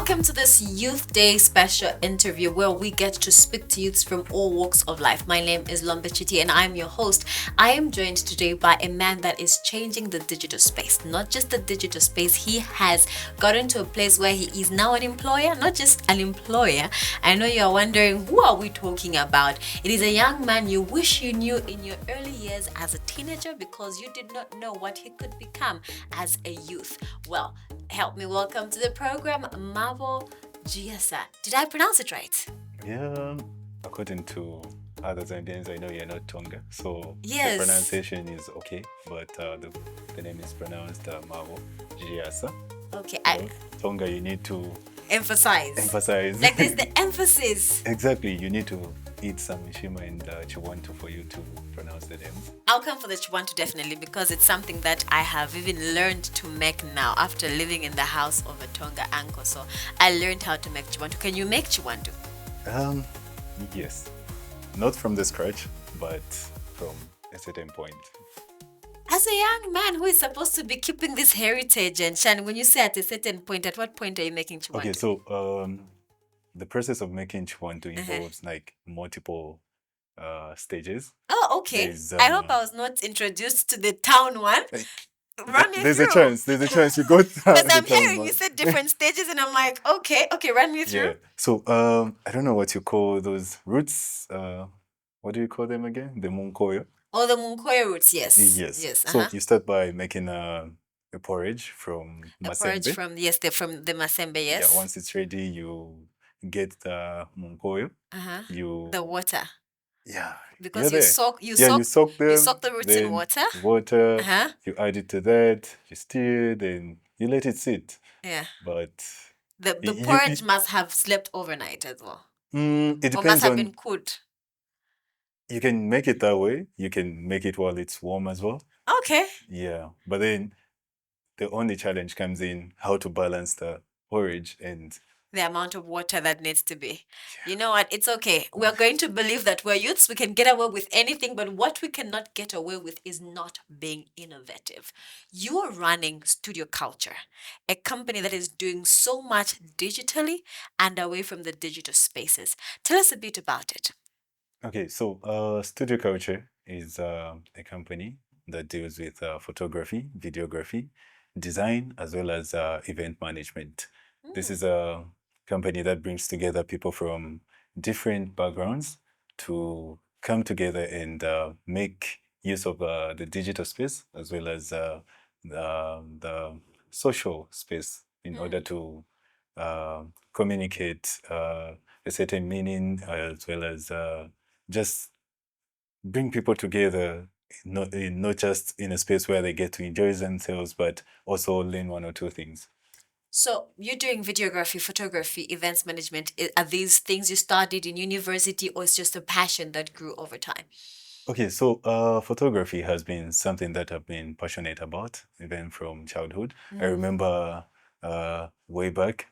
Welcome to this Youth Day special interview where we get to speak to youths from all walks of life. My name is Lombe Chiti and I'm your host. I am joined today by a man that is changing the digital space. Not just the digital space, he has gotten to a place where he is now an employer, not just an employer. I know you are wondering, who are we talking about? It is a young man you wish you knew in your early years as a teenager because you did not know what he could become as a youth. Well, help me welcome to the program, MAABO CHIYASA. Did I pronounce it right? Yeah, according to other Zambians, I know you're not Tonga, so Yes. the pronunciation is okay, but the name is pronounced MAABO CHIYASA. Okay, So, Tonga, you need to emphasize. Like there's the emphasis. Exactly, you need to eat some mishima and chiwanto for you to pronounce the names. I'll come for the chiwanto definitely because it's something that I have even learned to make now after living in the house of a Tonga uncle. So I learned how to make chiwanto. Can you make chiwanto? Yes, not from the scratch, but from a certain point. As a young man who is supposed to be keeping this heritage and Shan, when you say at a certain point, at what point are you making chiwanto? Okay, so the process of making chiwanto involves like multiple stages. Oh, okay. I hope I was not introduced to the town one. Run me There's through. There's a chance you go through. Because I'm hearing you said different stages, and I'm like, okay, run me through. Yeah. So I don't know what you call those roots. What do you call them again? The munkoyo. Oh, the munkoyo roots, yes. Yes. So you start by making a porridge from a porridge from the masembe, yes. Yeah. Once it's ready, you get the munkoyo. The water. Yeah. Because you soak them. You soak the roots in water. You add it to that. You stir, then you let it sit. Yeah. But the porridge must have slept overnight as well. It depends or must have been cooked. You can make it that way. You can make it while it's warm as well. Okay. Yeah. But then the only challenge comes in how to balance the porridge and the amount of water that needs to be. You know what? It's okay. We're going to believe that we're youths. We can get away with anything, but what we cannot get away with is not being innovative. You are running Studio Culture, a company that is doing so much digitally and away from the digital spaces. Tell us a bit about it. Okay, so Studio Culture is a company that deals with photography, videography, design, as well as event management. This is a company that brings together people from different backgrounds to come together and make use of the digital space as well as the social space in order to communicate a certain meaning as well as just bring people together, not just in a space where they get to enjoy themselves, but also learn one or two things. So you're doing videography, photography, events management. Are these things you studied in university or it's just a passion that grew over time? Okay, so photography has been something that I've been passionate about, even from childhood. I remember way back,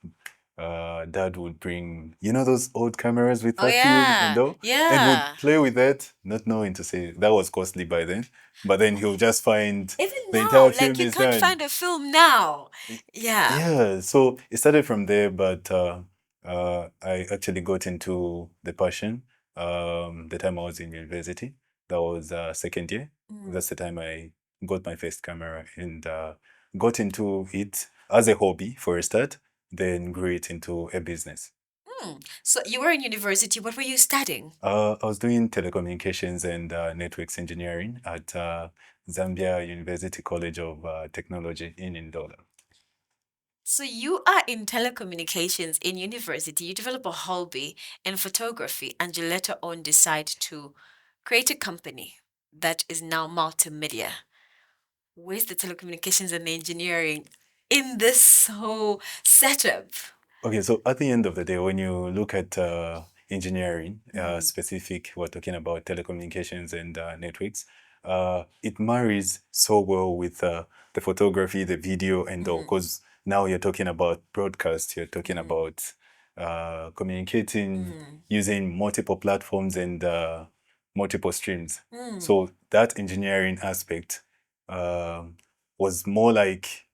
Dad would bring, those old cameras with that film and all? Yeah. And would play with that, not knowing to say that was costly by then. But then he'll just find even the now, entire film like you is can't done. find a film now. Yeah. Yeah, so it started from there, but I actually got into the passion the time I was in university. That was second year. That's the time I got my first camera and got into it as a hobby for a start, then grew it into a business. So you were in university. What were you studying? I was doing telecommunications and networks engineering at Zambia University College of Technology in Ndola. So you are in telecommunications in university. You develop a hobby in photography, and you later on decide to create a company that is now multimedia. Where's the telecommunications and the engineering in this whole setup? Okay, so at the end of the day, when you look at engineering, specific, we're talking about telecommunications and networks, it marries so well with the photography, the video, and all, because now you're talking about broadcast, you're talking about communicating using multiple platforms and multiple streams. So that engineering aspect was more like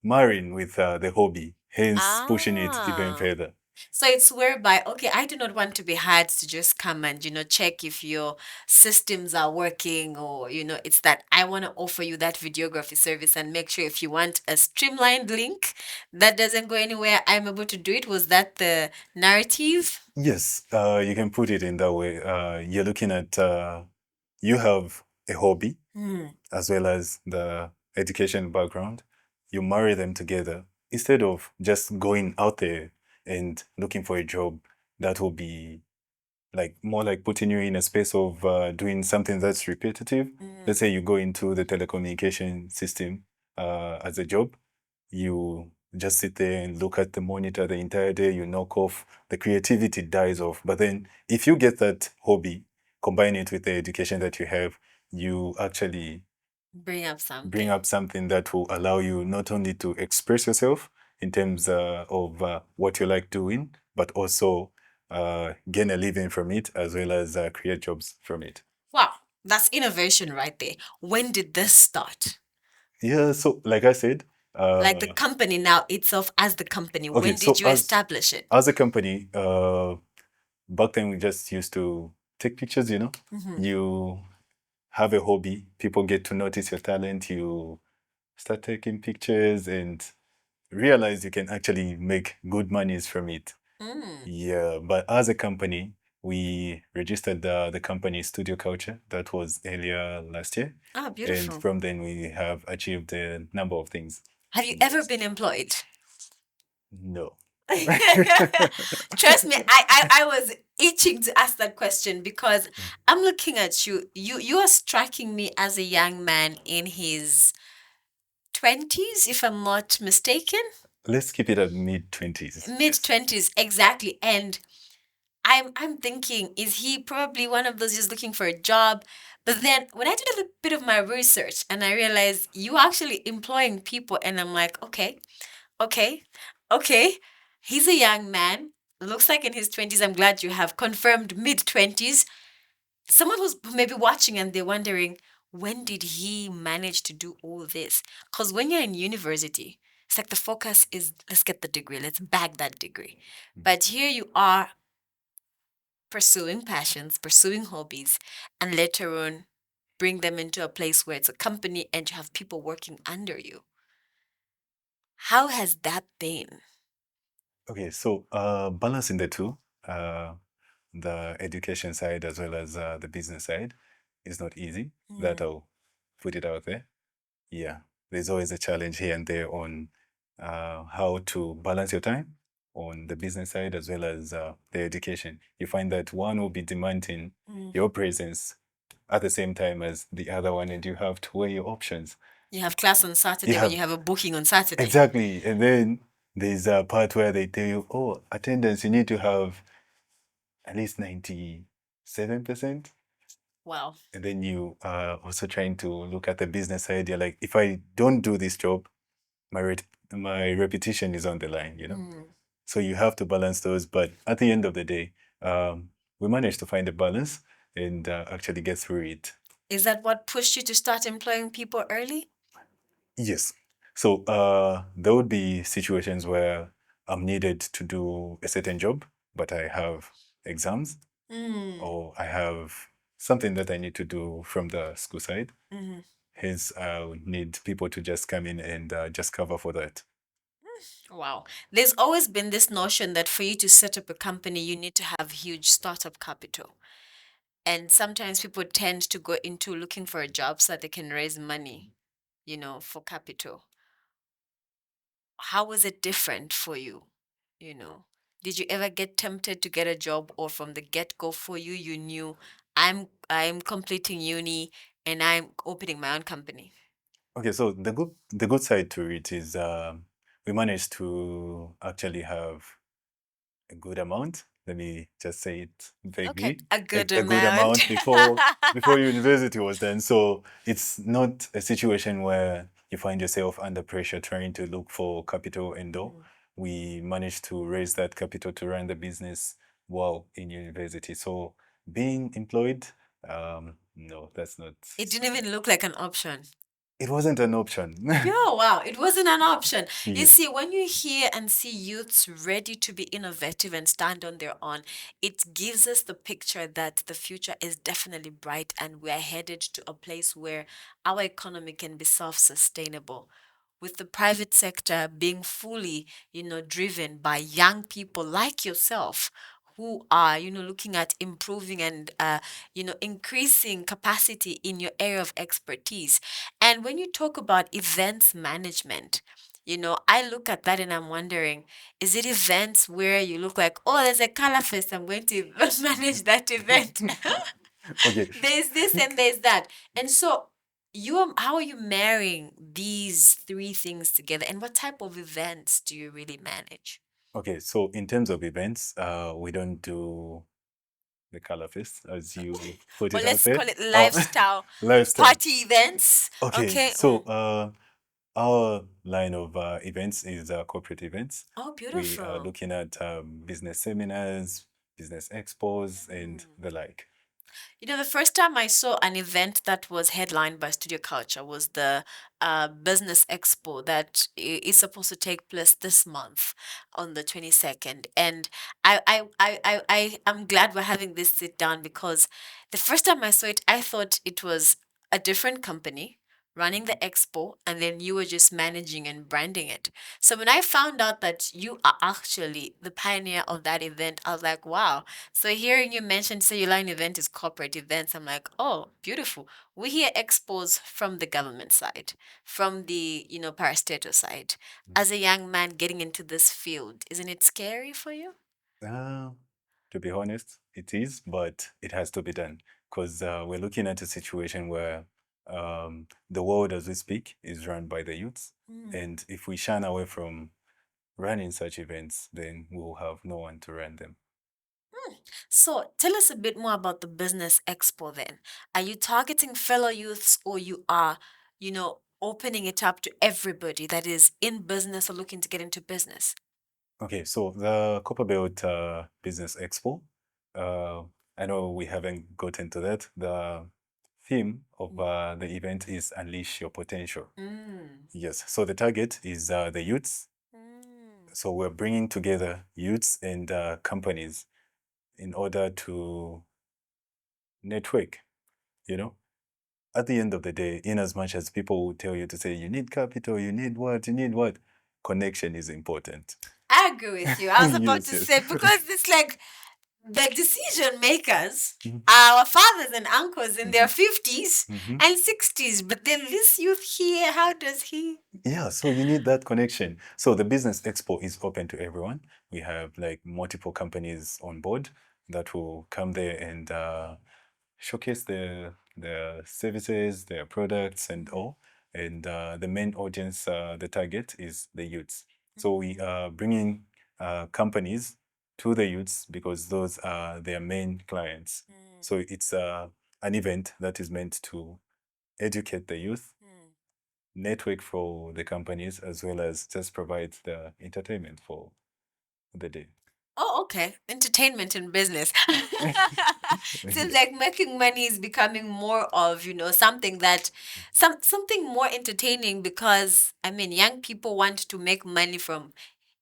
marrying with the hobby. hence pushing it even Ah. further. So it's whereby, okay, I do not want to be hired to just come and, check if your systems are working or, it's that I want to offer you that videography service and make sure if you want a streamlined link that doesn't go anywhere, I'm able to do it. Was that the narrative? Yes, you can put it in that way. You're looking at you have a hobby Hmm. as well as the education background. You marry them together instead of just going out there and looking for a job that will be like more like putting you in a space of doing something that's repetitive. Let's say you go into the telecommunication system as a job, you just sit there and look at the monitor the entire day, you knock off, the creativity dies off. But then if you get that hobby, combine it with the education that you have, you actually Bring up bring something. up something that will allow you not only to express yourself in terms of what you like doing, but also gain a living from it as well as create jobs from it. Wow, that's innovation right there. When did this start? Yeah, so like I said, Like the company now itself as the company, okay, when so did you establish it? as a company, back then we just used to take pictures, you know. You have a hobby, people get to notice your talent, you start taking pictures and realize you can actually make good monies from it. Mm. Yeah, but as a company, we registered the company Studio Culture. That was earlier last year. Ah, And beautiful. from then, we have achieved a number of things. Have you ever been employed? No. Trust me, I was itching to ask that question because I'm looking at you. You are striking me as a young man in his 20s, if I'm not mistaken. Let's keep it at mid 20s. Mid 20s, exactly. And I'm thinking, is he probably one of those just looking for a job? But then when I did a little bit of my research and I realized you actually employing people, and I'm like, okay, okay, okay. He's a young man. Looks like in his 20s. I'm glad you have confirmed mid 20s. Someone who's maybe watching and they're wondering, when did he manage to do all this? Because when you're in university, it's like the focus is let's get the degree, let's bag that degree. But here you are pursuing passions, pursuing hobbies, and later on bring them into a place where it's a company and you have people working under you. How has that been? Okay, so balancing the two, uh, the education side as well as the business side, is not easy. That Mm. I'll put it out there. Yeah, there's always a challenge here and there on how to balance your time on the business side as well as the education. You find that one will be demanding Mm. your presence at the same time as the other one, and you have to weigh your options. You have class on You Saturday when have you have a booking on Saturday. exactly, and then there's a part where they tell you, oh, attendance, you need to have at least 97%. Wow. And then you are also trying to look at the business side. You're like, if I don't do this job, my reputation is on the line, you know? Mm. So you have to balance those. But at the end of the day, we managed to find a balance and actually get through it. Is that what pushed you to start employing people early? Yes. So there would be situations where I'm needed to do a certain job, but I have exams Mm. or I have something that I need to do from the school side. Mm. Hence, I would need people to just come in and just cover for that. Wow. There's always been this notion that for you to set up a company, you need to have huge startup capital. And sometimes people tend to go into looking for a job so that they can raise money, for capital. How was it different for you? You know, did you ever get tempted to get a job, or from the get-go for you, you knew I'm completing uni and I'm opening my own company? Okay, so the good side to it is we managed to actually have a good amount. Let me just say it Okay, vaguely. a A, good a good amount. amount before university was done. So it's not a situation where you find yourself under pressure trying to look for capital and all. We managed to raise that capital to run the business while in university. So being employed, no, that's not. It didn't even look like an option. it wasn't an option. Yeah, wow, it wasn't an option. You Yes. see, when you hear and see youths ready to be innovative and stand on their own, it gives us the picture that the future is definitely bright and we're headed to a place where our economy can be self-sustainable. With the private sector being fully, driven by young people like yourself who are, looking at improving and, increasing capacity in your area of expertise. And when you talk about events management, I look at that and I'm wondering, is it events where you look like, oh, there's a color fest, I'm going to manage that event? Okay. There's this and there's that. And so how are you marrying these three things together? And what type of events do you really manage? Okay, so in terms of events, we don't do the color fest, as you put Or it out let's there. call it lifestyle Lifestyle. party events. Okay, Okay. so our line of events is corporate events. Oh, We are beautiful. looking at business seminars, business expos, and Mm. the like. The first time I saw an event that was headlined by Studio Culture was the Business Expo that is supposed to take place this month on the 22nd. And I'm glad we're having this sit down because the first time I saw it, I thought it was a different company running the expo and then you were just managing and branding it. So when I found out that you are actually the pioneer of that event, I was like, wow. So hearing you mention Celluline event is corporate events, I'm like, oh, beautiful. We hear expos from the government side, from the, parastatal side. As a young man getting into this field, isn't it scary for you? Uh, to be honest, it is, but it has to be done because we're looking at a situation where the world as we speak is run by the youths. Mm. And if we shun away from running such events, then we'll have no one to run them. So tell us a bit more about the business expo then. Are you targeting fellow youths or you are, opening it up to everybody that is in business or looking to get into business? Okay, so the Copperbelt Business Expo, uh, I know we haven't gotten to that. The theme of the event is Unleash Your Potential. Mm. Yes, so the target is the youths. Mm. So we're bringing together youths and companies in order to network, you know? At the end of the day, in as much as people will tell you to say, you need capital, you need what, connection is important. I agree with you. I was about Yes, to yes. say because it's like the decision makers Mhm, are our fathers and uncles in their mhm, 50s mhm. and 60s. But then this youth here, how does he? Yeah, so you need that connection. So the Business Expo is open to everyone. We have like multiple companies on board that will come there and showcase their services, their products, and all. And the main audience, the target is the youths. So we are bringing companies to the youths because those are their main clients. Mm, So it's an event that is meant to educate the youth, mm. network for the companies, as well as just provide the entertainment for the day. Oh, okay. Entertainment and business. Seems like making money is becoming more of, something that something more entertaining because I mean young people want to make money from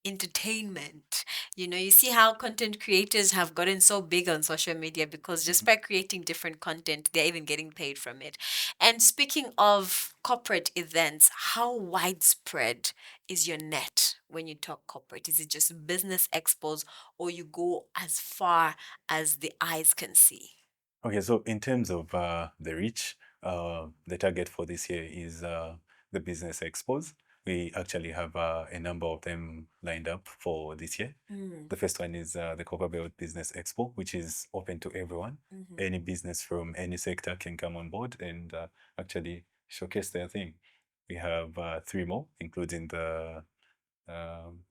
entertainment. You see how content creators have gotten so big on social media because just by creating different content, they're even getting paid from it. And speaking of corporate events, how widespread is your net when you talk corporate? Is it just business expos or you go as far as the eyes can see? Okay, so in terms of the reach, the target for this year is the business expos. We actually have a number of them lined up for this year. Mm, The first one is the Copperbelt Business Expo, which is open to everyone. mhm. Any business from any sector can come on board and actually showcase their thing. We have three more, including the um,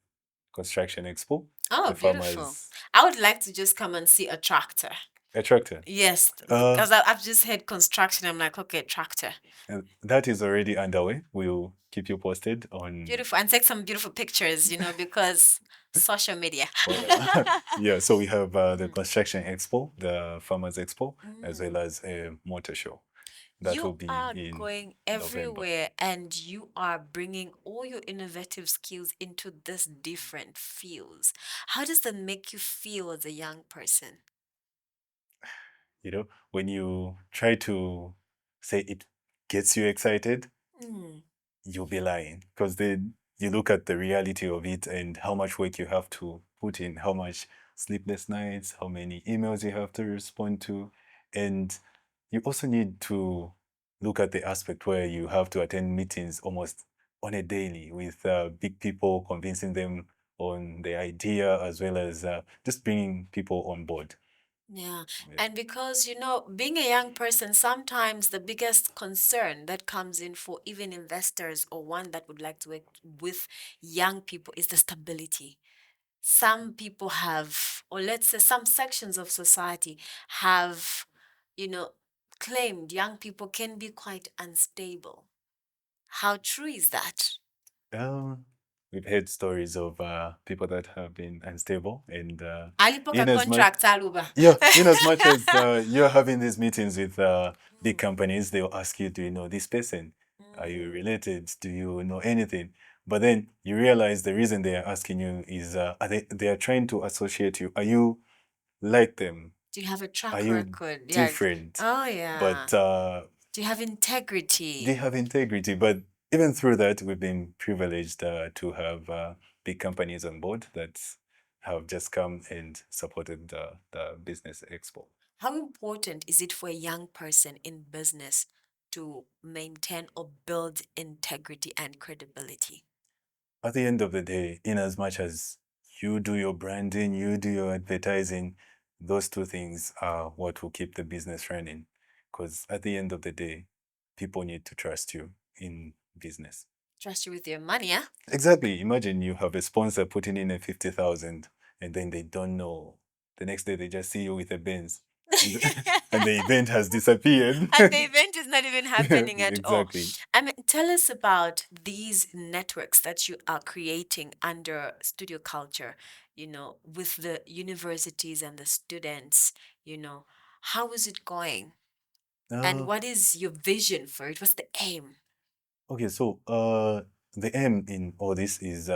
Construction Expo, Oh, the beautiful. Farmers I would like to just come and see a tractor. Attractor. Yes, Uh, because I've just heard construction. I'm like, okay, tractor. And that is already underway. We'll keep you posted on. Beautiful. And take some beautiful pictures, because social media. Well, yeah, so we have the Mm, Construction Expo, the Farmers Expo, as well mm. as a motor show. That will You be are in going November. everywhere and you are bringing all your innovative skills into this different fields. How does that make you feel as a young person? You know, when you try to say it gets you excited, Mm, you'll be lying because then you look at the reality of it and how much work you have to put in, how much sleepless nights, how many emails you have to respond to. And you also need to look at the aspect where you have to attend meetings almost on a daily with big people, convincing them on the idea as well as just bringing people on board. yeah. Yeah. And because, being a young person, sometimes the biggest concern that comes in for even investors or one that would like to work with young people is the stability. Some people have, or let's say some sections of society have, you know, claimed young people can be quite unstable. How true is that? Uh, we've heard stories of people that have been unstable, and Alipoka in as much contract aluba. yeah, in as much as you're having these meetings with big Mm, companies, they'll ask you, "Do you know this person? Are you mm. related? Do you know anything?" But then you realize the reason they are asking you is they are trying to associate you. Are you like them? Do you have a Are track you record? Yeah. different? Oh, yeah. But Do you have they integrity? have integrity. But even through that, we've been privileged to have big companies on board that have just come and supported the business expo. How important is it for a young person in business to maintain or build integrity and credibility? At the end of the day, in as much as you do your branding, you do your advertising, those two things are what will keep the business running. Because at the end of the day, people need to trust you in business. Trust you with your money, yeah? Exactly. Imagine you have a sponsor putting in a 50,000 and then they don't know. The next day they just see you with a Benz and, and the event has disappeared. And the event is not even happening at all. Exactly. I mean, tell us about these networks that you are creating under Studio Culture, with the universities and the students, how is it going? And Uh, what is your vision for it? What's the aim? okay, so the aim in all this is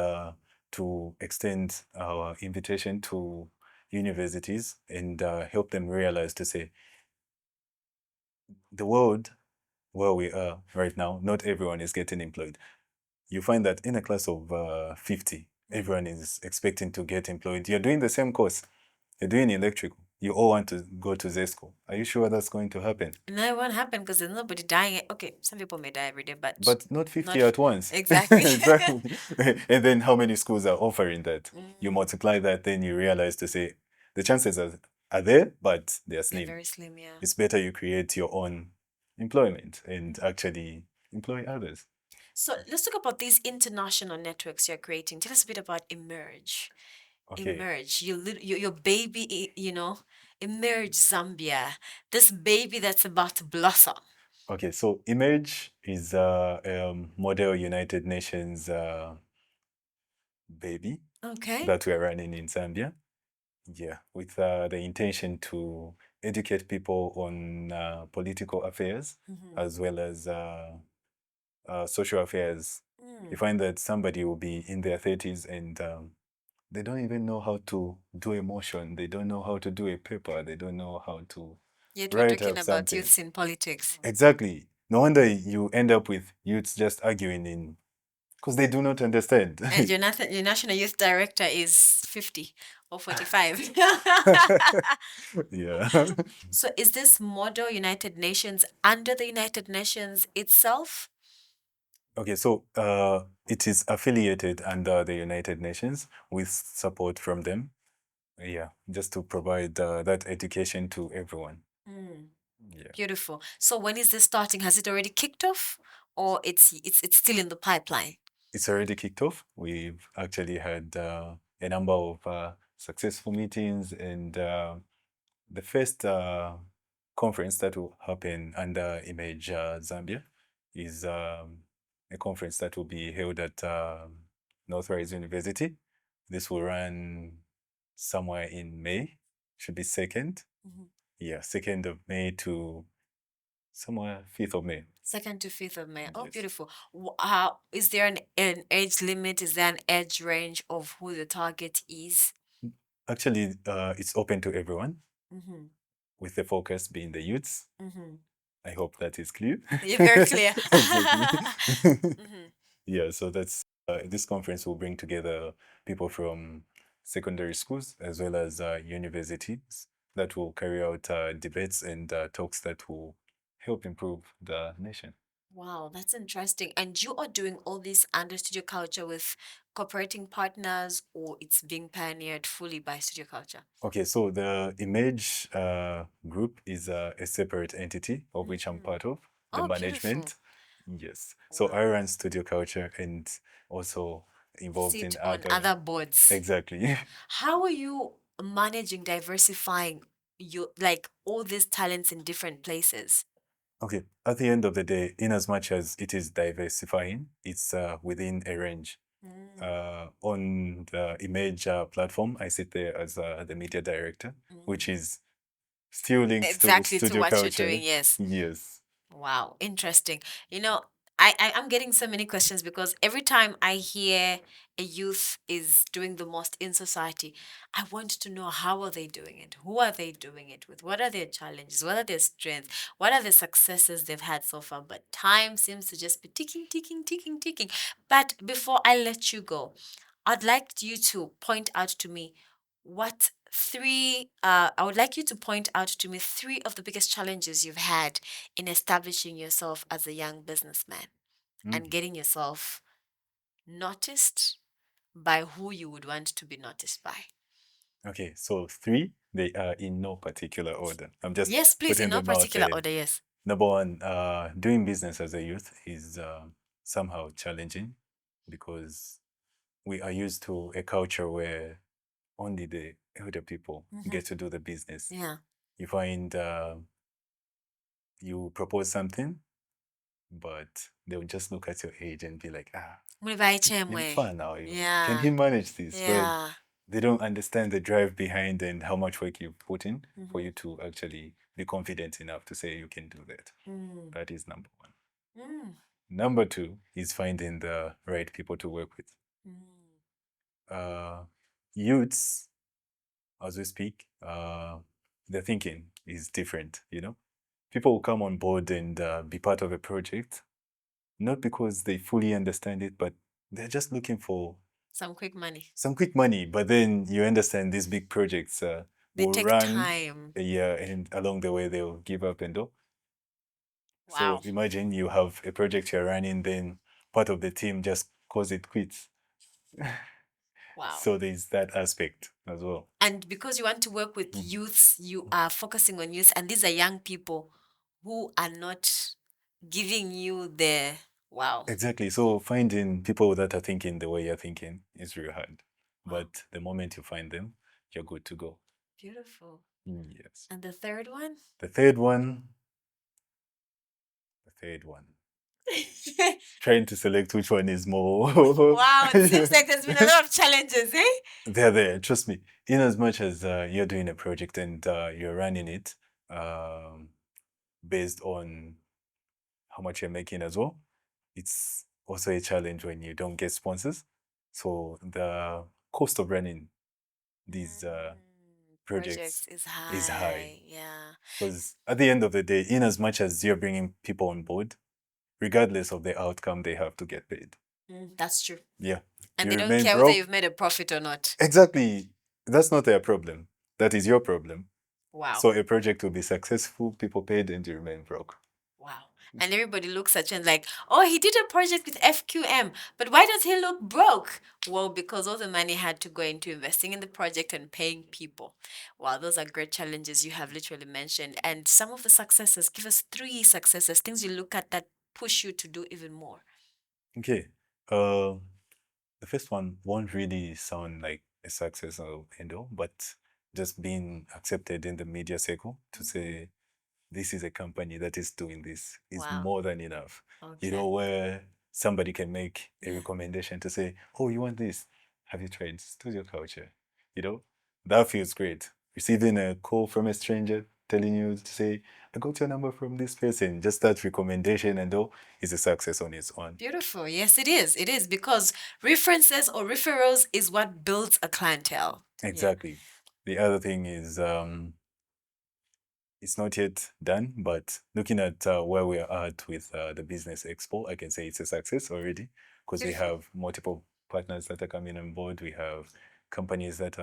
to extend our invitation to universities and help them realize to say the world where we are right now, not everyone is getting employed. You find that in a class of 50, Mm. everyone is expecting to get employed. You're doing the same course, you're doing electrical, you all want to go to Z school. Are you sure that's going to happen? No, it won't happen because there's nobody dying. Okay, some people may die every day, but But not not 50 at once. exactly. Exactly. And then how many schools are offering that? You Mm, multiply that, then you realize to say the chances are there, but they are they're slim. very slim, yeah. It's better you create your own employment and actually employ others. So let's talk about these international networks you're creating. Tell us a bit about Emerge. Okay. Emerge, your baby, Emerge Zambia. This baby that's about to blossom. Okay, so Image is a model United Nations baby Okay. that we're running in Zambia. Yeah, with the intention to educate people on political affairs Mm-hmm. as well as social affairs. You Mm. find that somebody will be in their 30s and they don't even know how to do a motion. They don't know how to do a paper. They don't know how to Yet we're write talking up about something. youths in politics. Exactly. No wonder you end up with youths just arguing in because they do not understand. And your national youth director is 50 or 45. Yeah. So is this model United Nations under the United Nations itself? Okay, so it is affiliated under the United Nations with support from them. Yeah, just to provide that education to everyone. Mm, Yeah, beautiful. So when is this starting? Has it already kicked off, or it's still in the pipeline? it's already kicked off. We've actually had a number of successful meetings, and the first conference that will happen under Image Zambia is a conference that will be held at Northrise University. This will run somewhere in May, should be 2nd. Mhm. Yeah, 2nd of May to somewhere 5th of May. 2nd to 5th of May. Oh, Yes. beautiful. Is there an age limit? Is there an age range of who the target is? Actually, it's open to everyone, Mm-hmm. with the focus being the youths. Mm-hmm. I hope that is clear. You're very clear. Exactly. Mm-hmm. Yeah, so that's this conference will bring together people from secondary schools as well as universities that will carry out debates and talks that will help improve the nation. Wow, that's interesting. And you are doing all this under Studio Culture with cooperating partners, or it's being pioneered fully by Studio Culture? Okay, so the image group is a separate entity of which I'm Mm. part of, the Oh, beautiful. management. Yes. So I Wow. run Studio Culture and also involved in Sit on other. other boards. Exactly. How are you managing diversifying like all these talents in different places? Okay. At the end of the day, in as much as it is diversifying, it's within a range. Mm, On the image platform, I sit there as the media director, which mm. is still linked to Exactly to Studio what you're doing, Culture. yes. Yes. Wow, interesting. You know, I'm getting so many questions because every time I hear a youth is doing the most in society, I want to know how are they doing it? Who are they doing it with? What are their challenges? What are their strengths? What are the successes they've had so far? But time seems to just be ticking, ticking, ticking, ticking. But before I let you go, I'd like you to point out to me what three, I would like you to point out to me three of the biggest challenges you've had in establishing yourself as a young businessman and Mm. getting yourself noticed by who you would want to be noticed by. Okay, so three, they are in no particular order. I'm just Yes, please, in putting no them out particular there. order, yes. Number one, doing business as a youth is somehow challenging because we are used to a culture where only the elder people Mm-hmm. get to do the business. Yeah. You find you propose something, but they'll just look at your age and be like, ah, Mwibai you're chemwe. fine now. Can Yeah. he manage this? But Yeah. they don't understand the drive behind and how much work you put in for Mm-hmm. you to actually be confident enough to say you can do that. Mm. That is number one. Mm. Number two is finding the right people to work with. Mm. Uh, Youths, as we speak, their thinking is different, you know? People will come on board and be part of a project, not because they fully understand it, but they're just looking for Some quick money. some quick money. But then you understand these big projects They will take run time. a year, and along the way they'll give up and all. So Wow. imagine you have a project you're running, then part of the team just calls it quits. Wow. So there's that aspect as well. And because you want to work with Mhm. youths, you are focusing on youth, and these are young people who are not giving you the wow. Exactly. So finding people that are thinking the way you're thinking is real hard. Wow. But the moment you find them, you're good to go. Beautiful. Yes. And the third one? The third one, the third one. Trying to select which one is more. Wow, it seems like there's been a lot of challenges, eh? They're there, trust me. In as much as you're doing a project and you're running it um, based on how much you're making as well, it's also a challenge when you don't get sponsors. So the cost of running these projects Projects is is high. high. Yeah. Because at the end of the day, in as much as you're bringing people on board, regardless of the outcome, they have to get paid. That's true. Yeah. And You they don't remain care whether broke. you've made a profit or not. Exactly. That's not their problem. That is your problem. Wow. So a project will be successful, people paid, and you remain broke. Wow. And everybody looks at you and like, oh, he did a project with FQM, but why does he look broke? Well, because all the money had to go into investing in the project and paying people. Wow, those are great challenges you have literally mentioned. And some of the successes, give us three successes, things you look at that push you to do even more. Okay. Uh, the first one won't really sound like a success or and all, but just being accepted in the media circle to say this is a company that is doing this is Wow. more than enough. You Okay. know, where somebody can make a Yeah. recommendation to say, oh, you want this? Have you tried Studio Culture? You know, that feels great. Receiving a call from a stranger, telling you to say, I got your number from this person. Just that recommendation and all is a success on its own. Beautiful. Yes, it is. It is because references or referrals is what builds a clientele. Yeah. Exactly. The other thing is it's not yet done, but looking at where we are at with the business expo, I can say it's a success already because we Beautiful. have multiple partners that are coming on board. We have companies that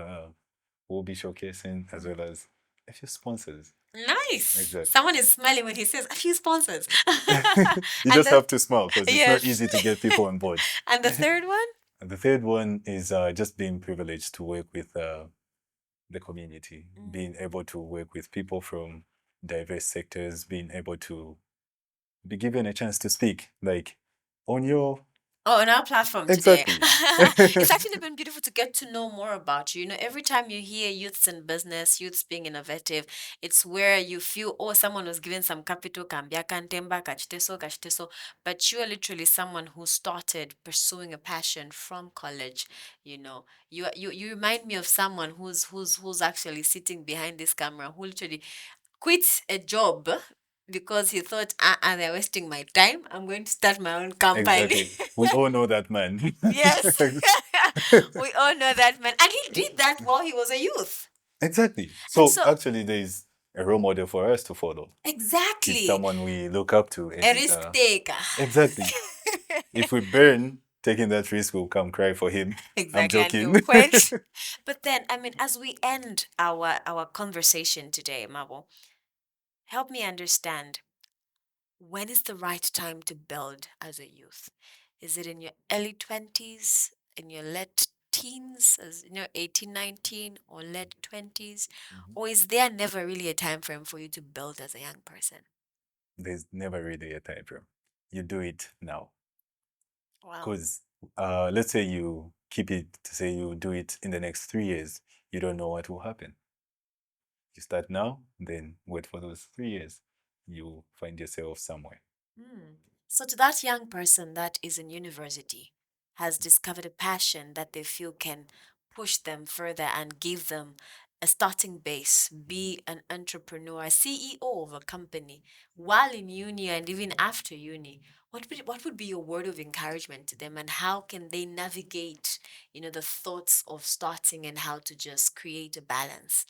will be showcasing as well as a few sponsors. Nice. Exactly. Someone is smiling when he says a few sponsors. You And just the have to smile because it's not yes. easy to get people on board. And the third one? And the third one is just being privileged to work with the community, being able to work with people from diverse sectors, being able to be given a chance to speak, like on your Oh, on our platform today. exactly. It's actually been beautiful to get to know more about you. You know, every time you hear youths in business, youths being innovative, it's where you feel, oh, someone was given some capital, kambia kantemba, kachiteso, but you are literally someone who started pursuing a passion from college. You know, you remind me of someone who's actually sitting behind this camera, who literally quit a job because he thought, they're wasting my time. I'm going to start my own company. Exactly. We all know that man. Yes. We all know that man. And he did that while he was a youth. Exactly. And So so, actually, there is a role model for us to follow. He's exactly, someone we look up to, a and risk taker. exactly. If we burn, taking that risk, we'll come cry for him. I'm Exactly, and joking. he'll quench. But then, I mean, as we end our conversation today, Mabo, help me understand, when is the right time to build as a youth? Is it in your early 20s, in your late teens, as 18, 19, or late 20s? Mhm. Or is there never really a time frame for you to build as a young person? There's never really a time frame. You do it now. Wow. Because let's say you keep it to say you do it in the next 3 years, you don't know what will happen. You start now, then wait for those 3 years. You find yourself somewhere. Hmm. So, to that young person that is in university, has discovered a passion that they feel can push them further and give them a starting base, be an entrepreneur, CEO of a company, while in uni and even after uni, what would be your word of encouragement to them, and how can they navigate, the thoughts of starting and how to just create a balance?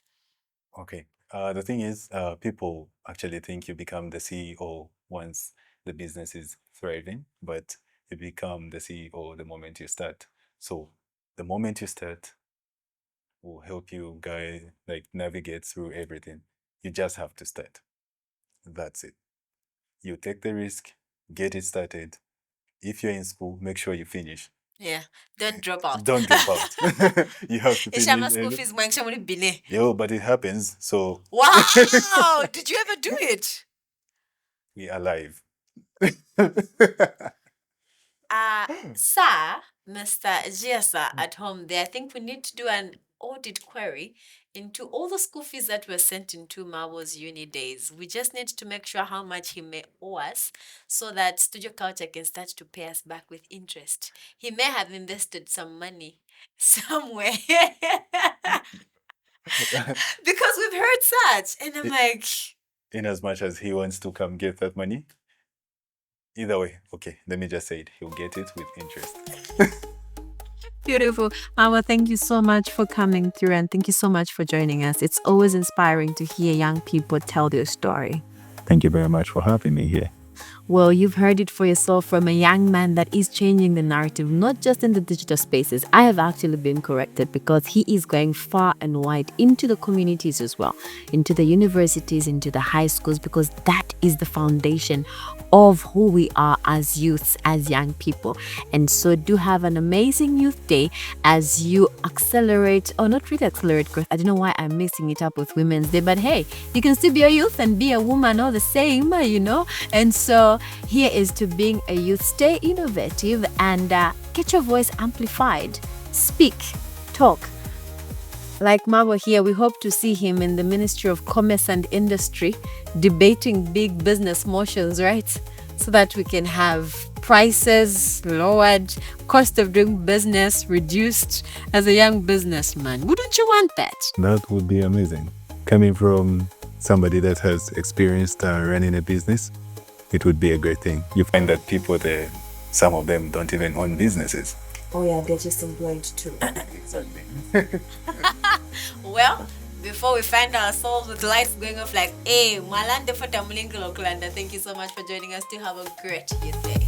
Okay. The thing is, people actually think you become the CEO once the business is thriving, but you become the CEO the moment you start. So the moment you start will help you guide, like navigate through everything. You just have to start. That's it. You take the risk, get it started. If you're in school, make sure you finish. Yeah, don't drop out. Don't drop out. You have to Ishama finish. school fees mwenye shamuli bine. Yo, but it happens. So Wow! Did you ever do it? we are alive. Sir, Mr. CHIYASA at home there, I think we need to do an audit query into all the school fees that were sent into MAABO's uni days. We just need to make sure how much he may owe us so that Studio Culture can start to pay us back with interest. He may have invested some money somewhere because we've heard such. And I'm like, In as much as he wants to come get that money, either way, okay, let me just say it. He'll get it with interest. beautiful. Mama, thank you so much for coming through and thank you so much for joining us. It's always inspiring to hear young people tell their story. Thank you very much for having me here. Well, you've heard it for yourself from a young man that is changing the narrative, not just in the digital spaces. I have actually been corrected because he is going far and wide into the communities as well, into the universities, into the high schools, because that is the foundation of who we are as youths, as young people. And so do have an amazing youth day as you accelerate, or not really accelerate growth. I don't know why I'm mixing it up with Women's Day, but hey, you can still be a youth and be a woman all the same, And so here is to being a youth. Stay innovative and get your voice amplified. Speak, talk. Like Mabo here, we hope to see him in the Ministry of Commerce and Industry debating big business motions, right? So that we can have prices lowered, cost of doing business reduced as a young businessman. Wouldn't you want that? That would be amazing. Coming from somebody that has experienced running a business, it would be a great thing. You find that people there, some of them don't even own businesses. Oh yeah, they're just employed too. Exactly. Well, before we find ourselves with lights going off like, hey, Malande for Tamulingo Oklanda, thank you so much for joining us. To have a great day.